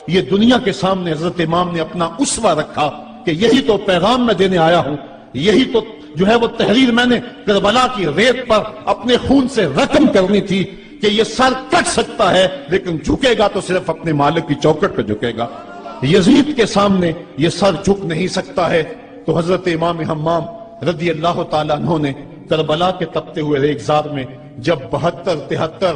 یہ دنیا کے سامنے حضرت امام نے اپنا اسوہ رکھا کہ یہی تو پیغام میں دینے آیا ہوں، یہی تو جو ہے وہ تحریر میں نے کربلا کی ریت پر اپنے خون سے رقم کرنی تھی کہ یہ سر کٹ سکتا ہے لیکن جھکے گا تو صرف اپنے مالک کی چوکٹ پہ جھکے گا، یزید کے سامنے یہ سر جھک نہیں سکتا ہے۔ تو حضرت امام حمام رضی اللہ تعالیٰ عنہ نے کربلا کے تپتے ہوئے ریگزار میں جب 72-73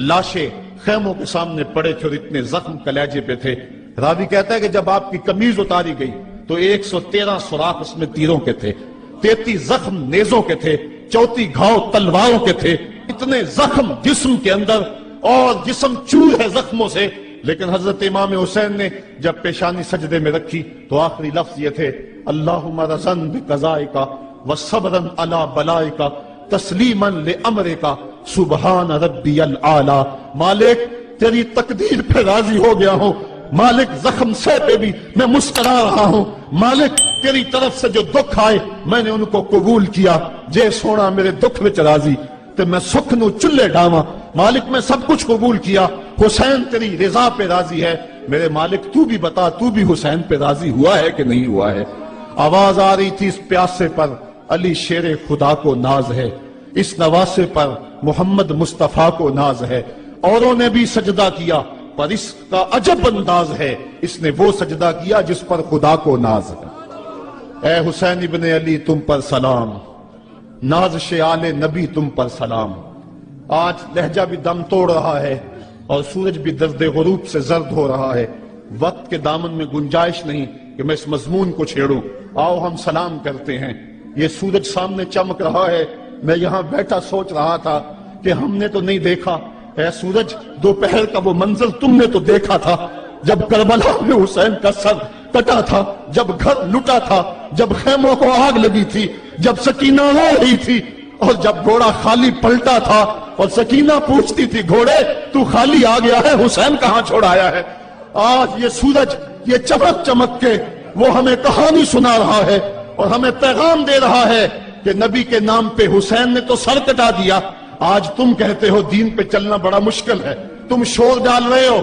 لاشیں خیموں کے سامنے پڑے تھے اور اتنے زخم کلیجے پہ تھے، راوی کہتا ہے کہ جب آپ کی قمیض اتاری گئی تو 113 سوراخ اس میں تیروں کے تھے، 33 زخم نیزوں کے تھے، 34 گھاؤ تلواروں کے تھے، اتنے زخم جسم کے اندر اور جسم چور ہے زخموں سے۔ لیکن حضرت امام حسین نے جب پیشانی سجدے میں رکھی تو آخری لفظ یہ تھے، اللہم رضن بقضائک وصبرن علی بلائک تسلیما لامرک سبحان ربی الاعلی۔ مالک تیری تقدیر پہ راضی ہو گیا ہوں، مالک زخم سے پہ بھی میں مسکرا رہا ہوں، مالک تیری طرف سے جو دکھ آئے میں نے ان کو قبول کیا، جے سونا میرے دکھ وچ راضی تے میں سکھ نو چلے ڈاواں، مالک میں سب کچھ قبول کیا، حسین تیری رضا پہ راضی ہے، میرے مالک تو بھی بتا تو بھی حسین پہ راضی ہوا ہے کہ نہیں ہوا ہے۔ آواز آ رہی تھی اس پیاسے پر علی شیر خدا کو ناز ہے، اس نواسے پر محمد مصطفیٰ کو ناز ہے، اوروں نے بھی سجدہ کیا پر اس کا عجب انداز ہے، اس نے وہ سجدہ کیا جس پر خدا کو ناز ہے۔ اے حسین ابن علی تم پر سلام، نازش آل نبی تم پر سلام۔ آج لہجہ بھی دم توڑ رہا ہے اور سورج بھی درد غروب سے زرد ہو رہا ہے، وقت کے دامن میں گنجائش نہیں کہ میں اس مضمون کو چھیڑوں، آؤ ہم سلام کرتے ہیں۔ یہ سورج سامنے چمک رہا ہے، میں یہاں بیٹھا سوچ رہا تھا کہ ہم نے تو نہیں دیکھا، اے سورج دوپہر کا وہ منظر تم نے تو دیکھا تھا جب کربلا میں حسین کا سر کٹا تھا، جب گھر لٹا تھا، جب خیموں کو آگ لگی تھی، جب سکینہ رو رہی تھی اور جب گھوڑا خالی پلٹا تھا اور سکینہ پوچھتی تھی گھوڑے تو خالی آ گیا ہے، حسین کہاں چھوڑ آیا ہے۔ آج یہ سورج یہ چمک چمک کے وہ ہمیں کہانی سنا رہا ہے اور ہمیں پیغام دے رہا ہے کہ نبی کے نام پہ حسین نے تو سر کٹا دیا، آج تم کہتے ہو دین پہ چلنا بڑا مشکل ہے، تم شور ڈال رہے ہو،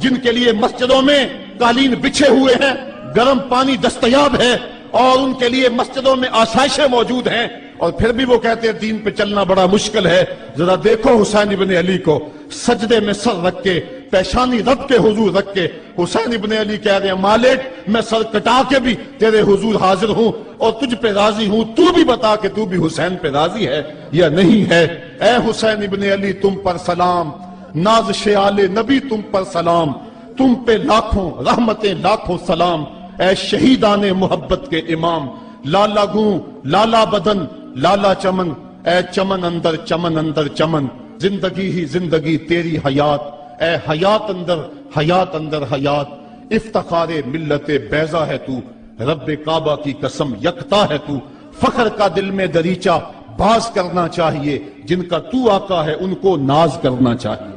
جن کے لیے مسجدوں میں قالین بچھے ہوئے ہیں، گرم پانی دستیاب ہے اور ان کے لیے مسجدوں میں آسائشیں موجود ہیں، اور پھر بھی وہ کہتے ہیں دین پہ چلنا بڑا مشکل ہے۔ ذرا دیکھو حسین ابن علی کو سجدے میں سر رکھ کے، پیشانی رب کے حضور رکھ کے حسین ابن علی کہہ رہے ہیں مالک میں سر کٹا کے بھی تیرے حضور حاضر ہوں اور تجھ پہ راضی ہوں، تو بھی بتا کہ تو بھی حسین پہ راضی ہے یا نہیں ہے۔ اے حسین ابن علی تم پر سلام، نازش آل نبی تم پر سلام، تم پہ لاکھوں رحمتیں لاکھوں سلام، اے شہیدان محبت کے امام، لالا گوں لالا بدن لالا چمن، اے چمن اندر چمن اندر چمن، زندگی ہی زندگی تیری حیات، اے حیات اندر حیات، افتخار ملت بیضا ہے تو، رب کعبہ کی قسم یکتا ہے تو، فخر کا دل میں دریچہ باز کرنا چاہیے، جن کا تو آقا ہے ان کو ناز کرنا چاہیے۔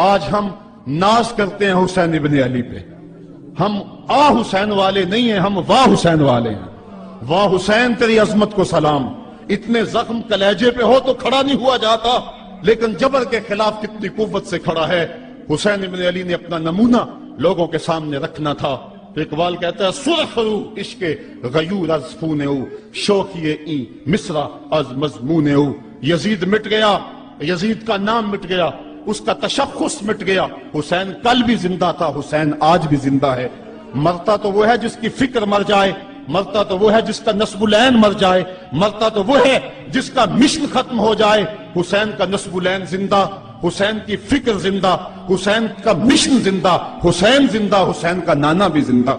آج ہم ناز کرتے ہیں حسین ابن علی پہ، ہم آ حسین والے نہیں ہیں، ہم واہ حسین والے ہیں۔ واہ حسین تیری عظمت کو سلام، اتنے زخم کلیجے پہ ہو تو کھڑا نہیں ہوا جاتا، لیکن جبر کے خلاف کتنی قوت سے کھڑا ہے۔ حسین ابن علی نے اپنا نمونہ لوگوں کے سامنے رکھنا تھا۔ اقبال کہتا ہے سرخ رو عشق غیور از خون او، شوخی این مصرع از مضمون او۔ یزید مٹ گیا، یزید کا نام مٹ گیا، اس کا تشخص مٹ گیا، حسین کل بھی زندہ تھا، حسین آج بھی زندہ ہے۔ مرتا تو وہ ہے جس کی فکر مر جائے، مرتا تو وہ ہے جس کا نسب العین مر جائے، مرتا تو وہ ہے جس کا مشن ختم ہو جائے۔ حسین کا نسب العین زندہ، حسین کی فکر زندہ، حسین کا مشن زندہ، حسین زندہ، حسین کا نانا بھی زندہ۔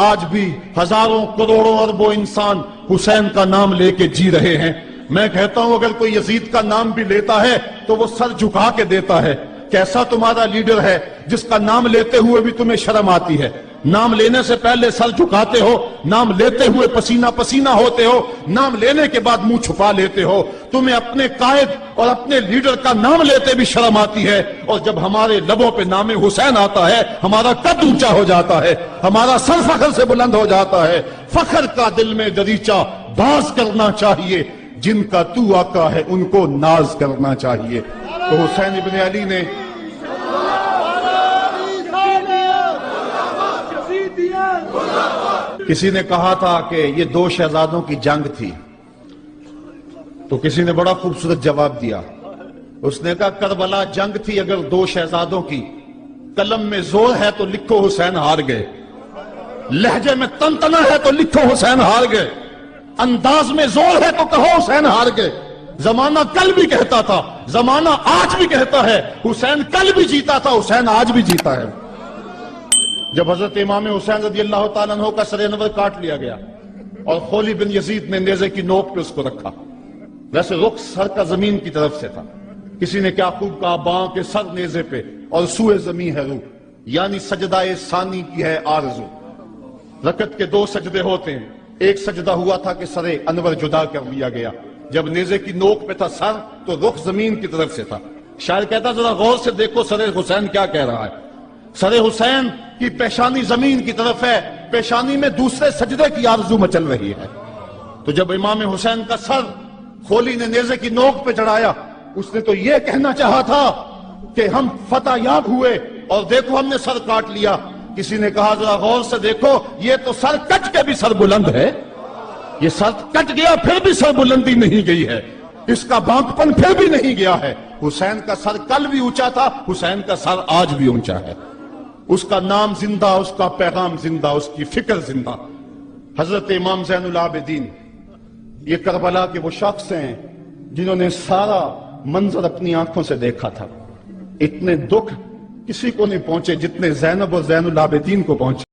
آج بھی ہزاروں کروڑوں اربوں انسان حسین کا نام لے کے جی رہے ہیں۔ میں کہتا ہوں اگر کوئی یزید کا نام بھی لیتا ہے تو وہ سر جھکا کے دیتا ہے۔ کیسا تمہارا لیڈر ہے جس کا نام لیتے ہوئے بھی تمہیں شرم آتی ہے؟ نام لینے سے پہلے سر جھکاتے ہو، نام لیتے ہوئے پسینہ پسینہ ہوتے ہو، نام لینے کے بعد منہ چھپا لیتے ہو۔ تمہیں اپنے قائد اور اپنے لیڈر کا نام لیتے بھی شرم آتی ہے، اور جب ہمارے لبوں پہ نام حسین آتا ہے ہمارا قد اونچا ہو جاتا ہے، ہمارا سر فخر سے بلند ہو جاتا ہے۔ فخر کا دل میں دریچہ باز کرنا چاہیے، جن کا تو آقا ہے ان کو ناز کرنا چاہیے۔ تو حسین ابن علی نے کسی نے کہا تھا کہ یہ دو شہزادوں کی جنگ تھی، تو کسی نے بڑا خوبصورت جواب دیا. اس نے کہا کربلا جنگ تھی اگر دو شہزادوں کی، قلم میں زور ہے تو لکھو حسین ہار گئے، لہجے میں تنتنا ہے تو لکھو حسین ہار گئے، انداز میں زور ہے تو کہو حسین ہار گئے. زمانہ کل بھی کہتا تھا، زمانہ آج بھی کہتا ہے، حسین کل بھی جیتا تھا، حسین آج بھی جیتا ہے. جب حضرت امام حسین رضی اللہ تعالیٰ عنہ کا سر انور کاٹ لیا گیا اور خولی بن یزید نے نیزے کی نوک پہ اس کو رکھا، ویسے رخ سر کا زمین کی طرف سے تھا. کسی نے کیا خوب کہا، باں کے سر نیزے پہ اور سوئے زمین ہے روح، یعنی سجدہ ثانی کی ہے آرزو. رکعت کے دو سجدے ہوتے ہیں، ایک سجدہ ہوا تھا کہ سر انور جدا کر لیا گیا، جب نیزے کی نوک پہ تھا سر تو رخ زمین کی طرف سے تھا. شاعر کہتا ذرا غور سے دیکھو سر حسین کیا کہہ رہا ہے. سر حسین کی پیشانی زمین کی طرف ہے، پیشانی میں دوسرے سجدے کی آرزو مچل رہی ہے. تو جب امام حسین کا سر خولی نے نیزے کی نوک پہ چڑھایا، اس نے تو یہ کہنا چاہا تھا کہ ہم فتح یاب ہوئے اور دیکھو ہم نے سر کاٹ لیا. کسی نے کہا ذرا غور سے دیکھو، یہ تو سر کٹ کے بھی سر بلند ہے، یہ سر کٹ گیا پھر بھی سر بلندی نہیں گئی ہے، اس کا بانک پن پھر بھی نہیں گیا ہے. حسین کا سر کل بھی اونچا تھا، حسین کا سر آج بھی اونچا ہے. اس کا نام زندہ، اس کا پیغام زندہ، اس کی فکر زندہ. حضرت امام زین العابدین یہ کربلا کے وہ شخص ہیں جنہوں نے سارا منظر اپنی آنکھوں سے دیکھا تھا. اتنے دکھ کسی کو نہیں پہنچے جتنے زینب اور زین العابدین کو پہنچے.